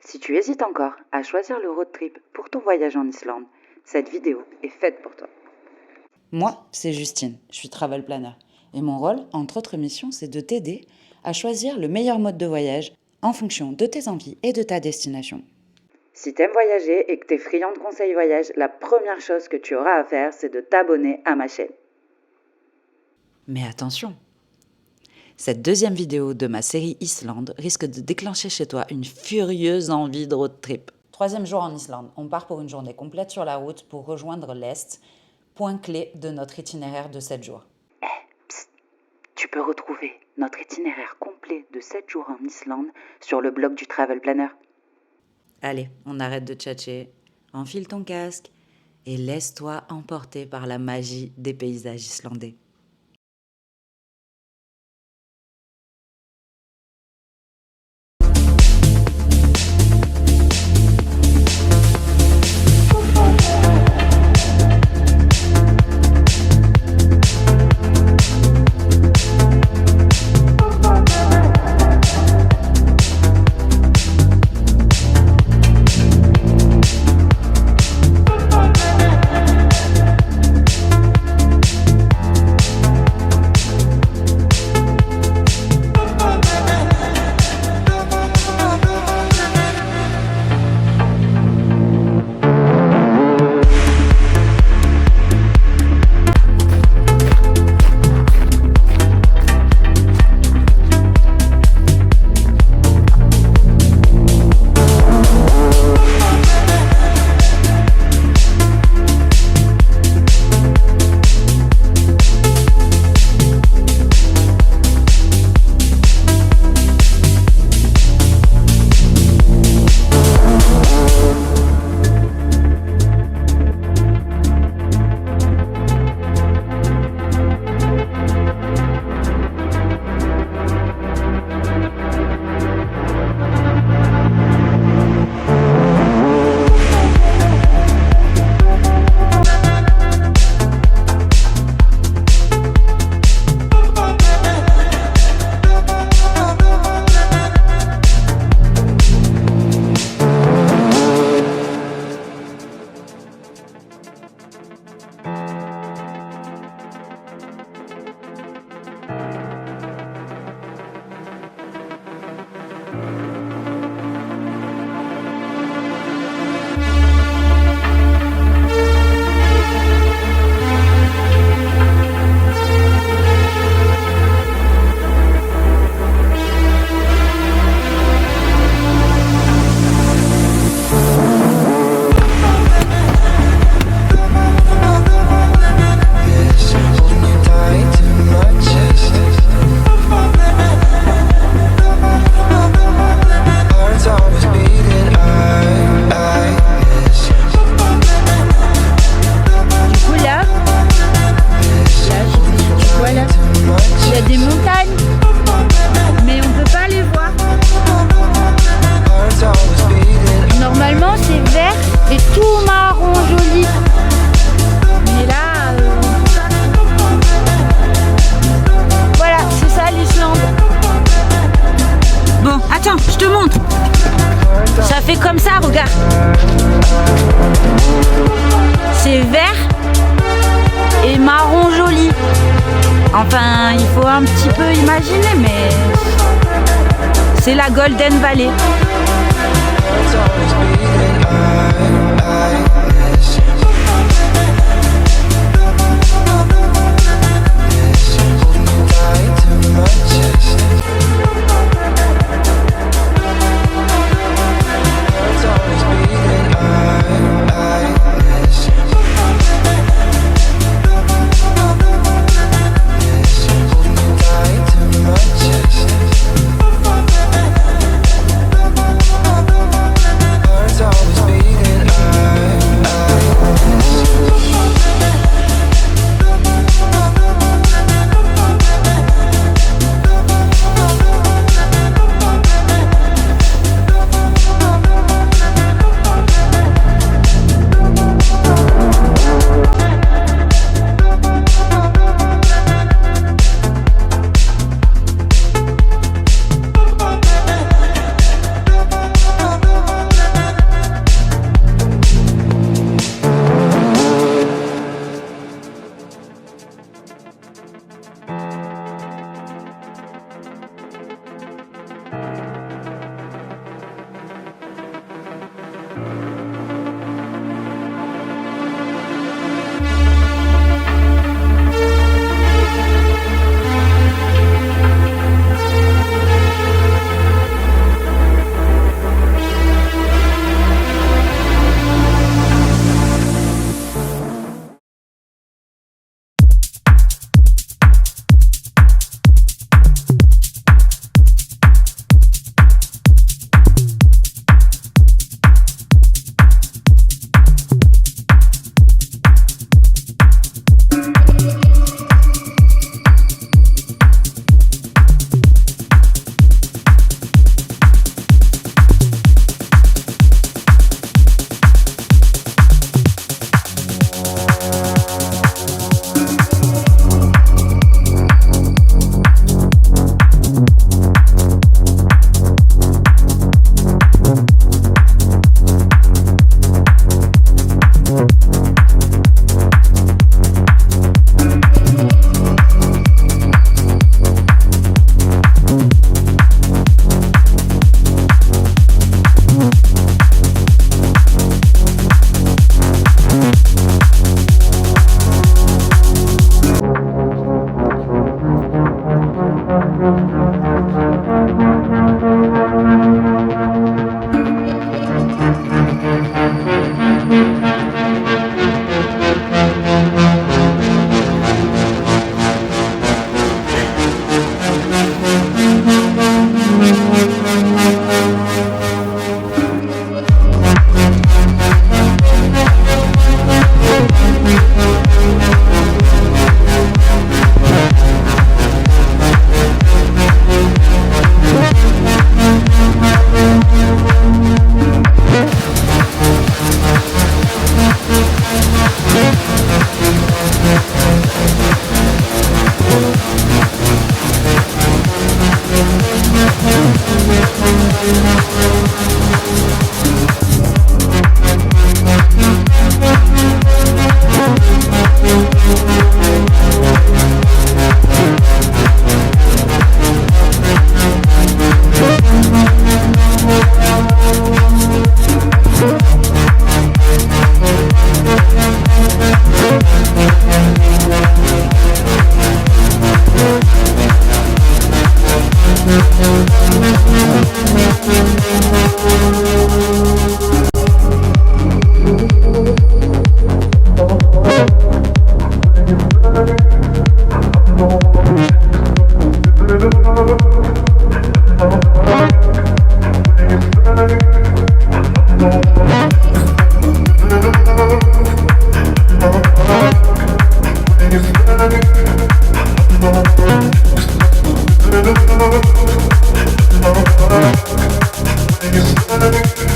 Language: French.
Si tu hésites encore à choisir le road trip pour ton voyage en Islande, cette vidéo est faite pour toi. Moi, c'est Justine, je suis travel planner. Et mon rôle, entre autres missions, c'est de t'aider à choisir le meilleur mode de voyage en fonction de tes envies et de ta destination. Si t'aimes voyager et que t'es friand de conseils voyage, la première chose que tu auras à faire, c'est de t'abonner à ma chaîne. Mais attention, cette deuxième vidéo de ma série Islande risque de déclencher chez toi une furieuse envie de road trip. 3e jour en Islande, on part pour une journée complète sur la route pour rejoindre l'Est, point clé de notre itinéraire de 7 jours. Tu peux retrouver notre itinéraire complet de 7 jours en Islande sur le blog du Travel Planner. Allez, on arrête de tchatcher, enfile ton casque et laisse-toi emporter par la magie des paysages islandais. Comme ça, regarde. C'est vert et marron joli. Enfin, il faut un petit peu imaginer, mais c'est la Golden Valley. Voilà.